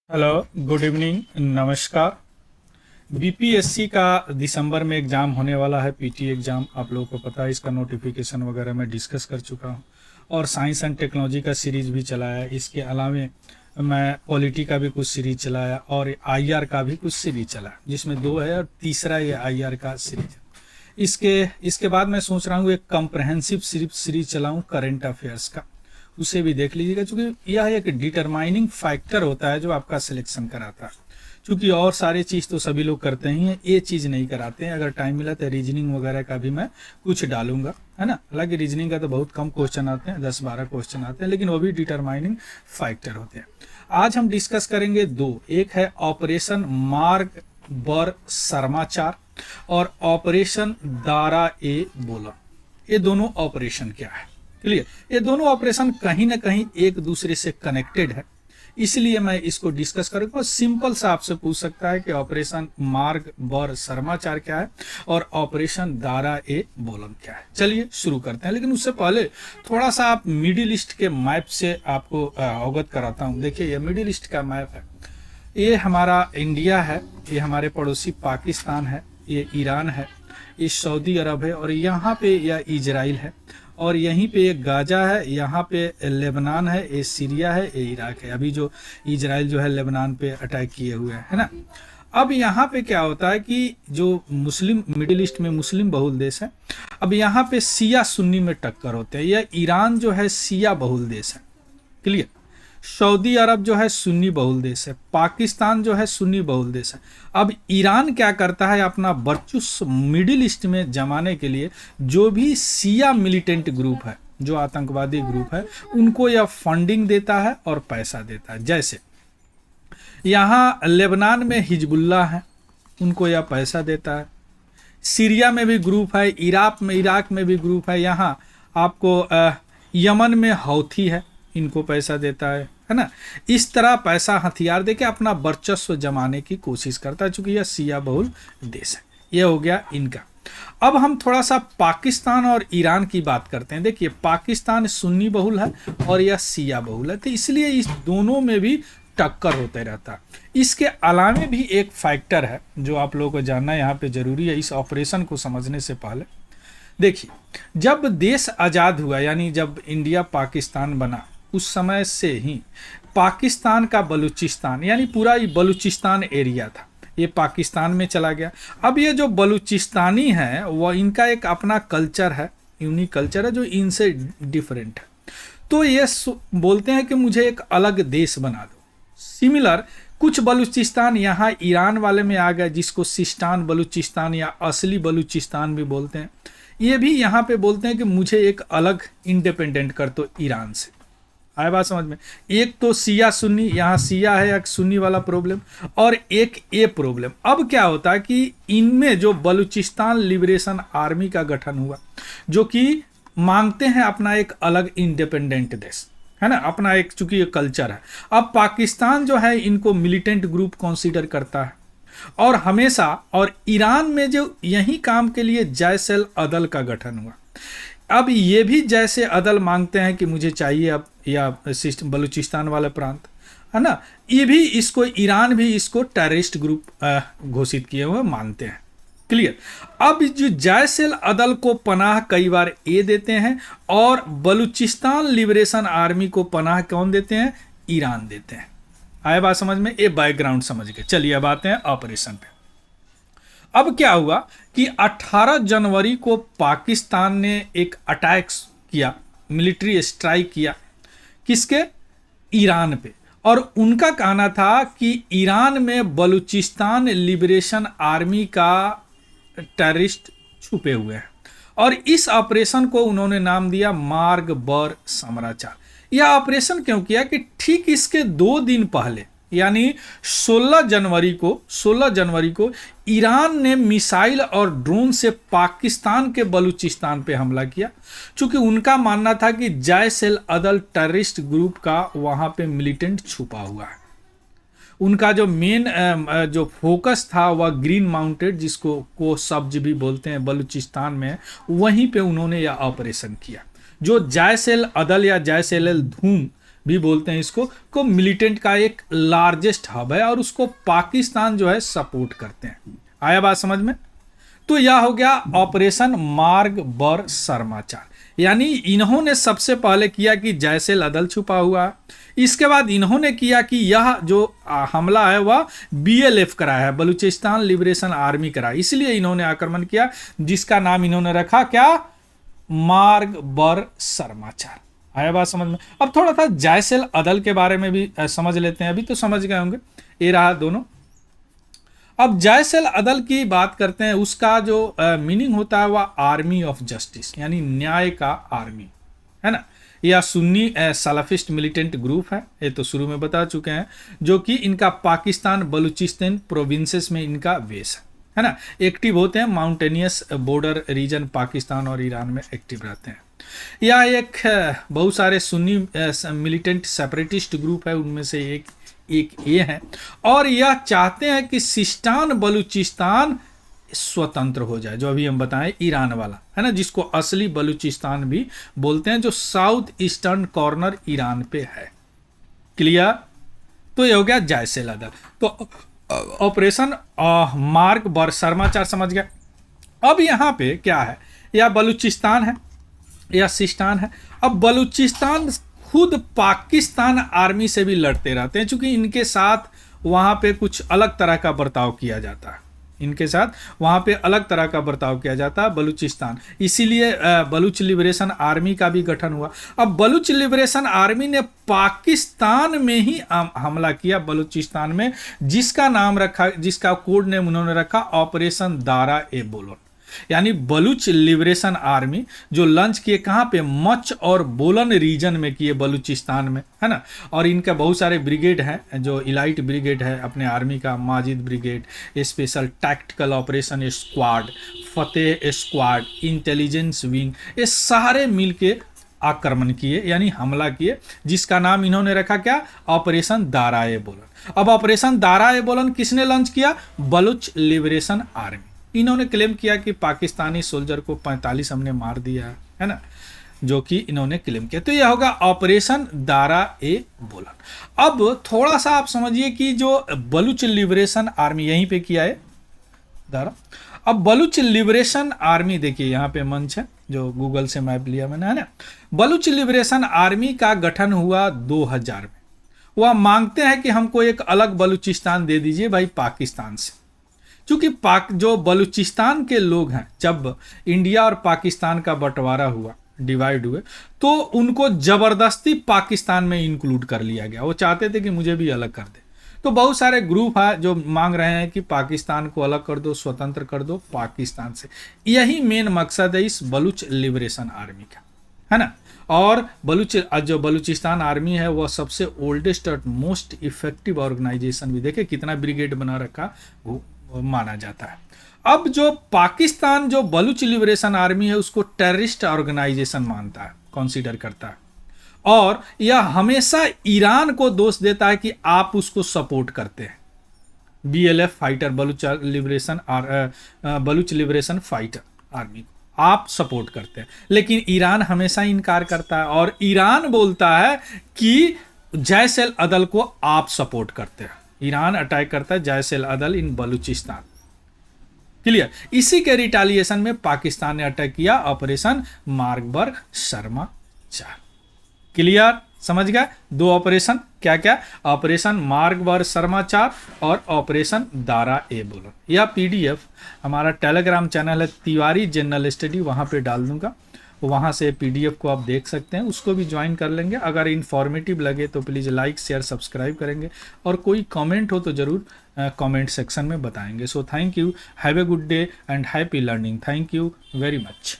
Hello, good evening, नमस्कार। BPSC का दिसंबर में एग्ज़ाम होने वाला है, पीटी एग्ज़ाम। आप लोगों को पता है, इसका नोटिफिकेशन वगैरह मैं डिस्कस कर चुका हूँ। और साइंस एंड टेक्नोलॉजी का सीरीज़ भी चलाया है। इसके अलावे मैं पॉलिटी का भी कुछ सीरीज़ चलाया और आईआर का भी कुछ सीरीज़ चलाया, जिसमें दो है और तीसरा ये आईआर का सीरीज है। इसके बाद मैं सोच रहा हूँ एक कम्प्रहेंसिव सीरीज चलाऊँ करंट अफेयर्स का, उसे भी देख लीजिएगा, क्योंकि यह एक डिटरमाइनिंग फैक्टर होता है जो आपका सिलेक्शन कराता है। क्योंकि और सारी चीज़ तो सभी लोग करते ही हैं, ये चीज़ नहीं कराते हैं। अगर टाइम मिला तो रीजनिंग वगैरह का भी मैं कुछ डालूंगा, है ना। हालांकि रीजनिंग का तो बहुत कम क्वेश्चन आते हैं, 10-12 क्वेश्चन आते हैं, लेकिन वो भी डिटरमाइनिंग फैक्टर होते हैं। आज हम डिस्कस करेंगे दो, एक है ऑपरेशन मार्ग बर समाचार और ऑपरेशन दारा ए बोला। ये दोनों ऑपरेशन क्या है, क्लियर। ये दोनों ऑपरेशन कहीं ना कहीं एक दूसरे से कनेक्टेड है, इसलिए मैं इसको डिस्कस करूंगा। सिंपल सा आपसे पूछ सकता है कि ऑपरेशन मार्ग बर समाचार क्या है और ऑपरेशन दारा ए बोलम क्या है। चलिए शुरू करते हैं, लेकिन उससे पहले थोड़ा सा आप मिडिल ईस्ट के मैप से आपको अवगत कराता हूँ। देखिए, ये मिडिल ईस्ट का मैप है। ये हमारा इंडिया है, ये हमारे पड़ोसी पाकिस्तान है, ये ईरान है, ये सऊदी अरब है, और यहाँ पे यह इजराइल है, और यहीं पे एक गाजा है, यहाँ पे लेबनान है, ये सीरिया है, ये इराक है। अभी जो इजराइल जो है लेबनान पे अटैक किए हुए है ना। अब यहाँ पे क्या होता है कि जो मुस्लिम, मिडिल ईस्ट में मुस्लिम बहुल देश है। अब यहाँ पे शिया सुन्नी में टक्कर होते हैं। यह ईरान जो है शिया बहुल देश है, क्लियर। सऊदी अरब जो है सुन्नी बहुल देश है, पाकिस्तान जो है सुन्नी बहुल देश है। अब ईरान क्या करता है, अपना वर्चस्व मिडिल ईस्ट में जमाने के लिए जो भी शिया मिलिटेंट ग्रुप है, जो आतंकवादी ग्रुप है, उनको यह फंडिंग देता है और पैसा देता है। जैसे यहाँ लेबनान में हिजबुल्ला है, उनको यह पैसा देता है। सीरिया में भी ग्रुप है, इराक में भी ग्रुप है। यहाँ आपको यमन में हौथी है, इनको पैसा देता है ना। इस तरह पैसा, हथियार देके अपना वर्चस्व जमाने की कोशिश करता है, चूंकि यह शिया बहुल देश है। यह हो गया इनका। अब हम थोड़ा सा पाकिस्तान और ईरान की बात करते हैं। देखिए, पाकिस्तान सुन्नी बहुल है और यह शिया बहुल है, तो इसलिए इस दोनों में भी टक्कर होते रहता है। इसके अलावे भी एक फैक्टर है जो आप लोगों को जानना यहाँ पे जरूरी है इस ऑपरेशन को समझने से पहले। देखिए, जब देश आज़ाद हुआ, यानी जब इंडिया पाकिस्तान बना, उस समय से ही पाकिस्तान का बलूचिस्तान, यानी पूरा ये बलूचिस्तान एरिया था, ये पाकिस्तान में चला गया। अब ये जो बलूचिस्तानी है, वह इनका एक अपना कल्चर है, यूनिक कल्चर है जो इनसे डिफरेंट है। तो ये बोलते हैं कि मुझे एक अलग देश बना दो। सिमिलर कुछ बलूचिस्तान यहाँ ईरान वाले में आ गए, जिसको सिस्तान बलूचिस्तान या असली बलूचिस्तान भी बोलते हैं। ये भी यहाँ पे बोलते हैं कि मुझे एक अलग इंडिपेंडेंट कर दो ईरान से। आए बात समझ में। एक तो शिया सुन्नी, यहाँ शिया है, एक सुन्नी वाला प्रॉब्लम, और एक ये प्रॉब्लम। अब क्या होता है कि इनमें जो बलूचिस्तान लिबरेशन आर्मी का गठन हुआ, जो कि मांगते हैं अपना एक अलग इंडिपेंडेंट देश, है ना, अपना एक, चूंकि ये कल्चर है। अब पाकिस्तान जो है इनको मिलिटेंट ग्रुप कंसीडर करता है, और हमेशा, और ईरान में जो यही काम के लिए जैसल अदल का गठन हुआ। अब ये भी जैसे अदल मांगते हैं कि मुझे चाहिए अब, या बलूचिस्तान वाले प्रांत, है ना। ये भी इसको, ईरान भी इसको टेररिस्ट ग्रुप घोषित किए हुए मानते हैं, क्लियर। अब जो जैसल अदल को पनाह कई बार ये देते हैं, और बलूचिस्तान लिबरेशन आर्मी को पनाह कौन देते हैं, ईरान देते हैं। आए बात समझ में, ये बैकग्राउंड समझ गए। चलिए अब आते हैं ऑपरेशन पे। अब क्या हुआ कि 18 जनवरी को पाकिस्तान ने एक अटैक किया, मिलिट्री स्ट्राइक किया, किसके, ईरान पे। और उनका कहना था कि ईरान में बलूचिस्तान लिबरेशन आर्मी का टेररिस्ट छुपे हुए हैं, और इस ऑपरेशन को उन्होंने नाम दिया मार्ग बर समाचार। यह ऑपरेशन क्यों किया कि ठीक इसके 2 दिन पहले, यानी 16 जनवरी को ईरान ने मिसाइल और ड्रोन से पाकिस्तान के बलूचिस्तान पे हमला किया, क्योंकि उनका मानना था कि जैसल अदल टेररिस्ट ग्रुप का वहां पे मिलिटेंट छुपा हुआ है। उनका जो मेन जो फोकस था वह ग्रीन माउंटेड, जिसको को सब्ज भी बोलते हैं बलूचिस्तान में, वहीं पे उन्होंने यह ऑपरेशन किया। जो जैसल अदल या जैसल धूम भी बोलते हैं इसको, को मिलिटेंट का एक लार्जेस्ट हब है और उसको पाकिस्तान जो है सपोर्ट करते हैं। आया बात समझ में? तो यह हो गया ऑपरेशन मार्ग बर समाचार, यानी इन्होंने सबसे पहले किया कि जैसेल अदल छुपा हुआ है, इसके बाद इन्होंने किया कि यह जो हमला है वह BLF कराया है, बलूचिस्तान लिबरेशन आर्मी कराया, इसलिए इन्होंने आक्रमण किया जिसका नाम इन्होंने रखा क्या, मार्ग बर समाचार। आया बात समझ में? अब थोड़ा सा जैसेल अदल के बारे में भी समझ लेते हैं, अभी तो समझ गए होंगे, ये रहा दोनों। अब जैसेल अदल की बात करते हैं, उसका जो मीनिंग होता है वह आर्मी ऑफ जस्टिस, यानी न्याय का आर्मी, है ना। यह सुन्नी सलाफिस्ट मिलिटेंट ग्रुप है, ये तो शुरू में बता चुके हैं, जो कि इनका पाकिस्तान बलूचिस्तान प्रोविंसेस में इनका बेस है ना। एक्टिव होते हैं माउंटेनियस बॉर्डर रीजन पाकिस्तान और ईरान में एक्टिव रहते हैं। यह एक बहुत सारे सुन्नी मिलिटेंट सेपरेटिस्ट ग्रुप है, उनमें से एक ये है, और यह चाहते हैं कि सिस्तान बलूचिस्तान स्वतंत्र हो जाए, जो अभी हम बताएं ईरान वाला है ना, जिसको असली बलूचिस्तान भी बोलते हैं, जो साउथ ईस्टर्न कॉर्नर ईरान पे है। क्लियर? तो ये हो गया जैसेल अदल। तो ऑपरेशन मार्ग बर समाचार समझ गए। अब यहाँ पे क्या है, यह बलूचिस्तान है, यह सिस्तान है। अब बलूचिस्तान खुद पाकिस्तान आर्मी से भी लड़ते रहते हैं, क्योंकि इनके साथ वहाँ पे कुछ अलग तरह का बर्ताव किया जाता है, इनके साथ वहाँ पे अलग तरह का बर्ताव किया जाता है बलूचिस्तान, इसीलिए बलूच लिबरेशन आर्मी का भी गठन हुआ। अब बलूच लिबरेशन आर्मी ने पाकिस्तान में ही हमला किया, बलूचिस्तान में, जिसका नाम रखा, जिसका कोड नेम उन्होंने रखा ऑपरेशन दारा ए बोलन, यानी बलूच लिबरेशन आर्मी जो लॉन्च किए कहाँ पे, मच और बोलन रीजन में किए, बलूचिस्तान में, है ना। और इनका बहुत सारे ब्रिगेड हैं, जो इलाइट ब्रिगेड है अपने आर्मी का, Majeed brigade, special tactical operation squad, Fateh squad, intelligence wing, ये सारे मिल के आक्रमण किए, यानी हमला किए, जिसका नाम इन्होंने रखा क्या, ऑपरेशन दारा ए बोलन। अब ऑपरेशन दारा ए बोलन किसने लॉन्च किया, बलूच लिबरेशन आर्मी। इन्होंने क्लेम किया कि पाकिस्तानी सोल्जर को 45 हमने मार दिया है ना, जो कि इन्होंने क्लेम किया। तो यह होगा ऑपरेशन दारा ए बोलन। अब थोड़ा सा आप समझिए कि जो बलूच लिबरेशन आर्मी यहीं पे किया है दारा। अब बलूच लिबरेशन आर्मी देखिए यहाँ पे मंच है, जो गूगल से मैप लिया मैंने, है ना। बलूच लिबरेशन आर्मी का गठन हुआ 2000 में। वह मांगते हैं कि हमको एक अलग बलूचिस्तान दे दीजिए भाई पाकिस्तान से, क्योंकि जो बलूचिस्तान के लोग हैं, जब इंडिया और पाकिस्तान का बंटवारा हुआ, डिवाइड हुए, तो उनको जबरदस्ती पाकिस्तान में इंक्लूड कर लिया गया। वो चाहते थे कि मुझे भी अलग कर दे। तो बहुत सारे ग्रुप है जो मांग रहे हैं कि पाकिस्तान को अलग कर दो, स्वतंत्र कर दो पाकिस्तान से। यही मेन मकसद है इस बलूच लिबरेशन आर्मी का, है ना। और जो बलूचिस्तान आर्मी है वह सबसे ओल्डेस्ट और मोस्ट इफेक्टिव ऑर्गेनाइजेशन भी, देखे कितना ब्रिगेड बना रखा, वो माना जाता है। अब जो पाकिस्तान जो बलूच लिबरेशन आर्मी है उसको टेररिस्ट ऑर्गेनाइजेशन मानता है, कंसीडर करता है, और यह हमेशा ईरान को दोष देता है कि आप उसको सपोर्ट करते हैं। BLF fighter, Baloch liberation fighter army को आप सपोर्ट करते हैं, लेकिन ईरान हमेशा इनकार करता है, और ईरान बोलता है कि जैसेल अदल को आप सपोर्ट करते हैं। ईरान अटैक करता है जैसेल अदल इन बलूचिस्तान। क्लियर? इसी के रिटालिएशन में पाकिस्तान ने अटैक किया ऑपरेशन मार्ग बर समाचार। क्लियर? समझ गए? दो ऑपरेशन क्या क्या, ऑपरेशन मार्ग बर समाचार और ऑपरेशन दारा ए बोलन। यह PDF हमारा टेलीग्राम चैनल है तिवारी जनरल स्टडी, वहां पे डाल दूंगा, वहाँ से PDF को आप देख सकते हैं, उसको भी ज्वाइन कर लेंगे। अगर इन्फॉर्मेटिव लगे तो प्लीज़ लाइक शेयर सब्सक्राइब करेंगे, और कोई कमेंट हो तो ज़रूर कमेंट सेक्शन में बताएंगे। So thank you, have a good day and happy learning. Thank you very much.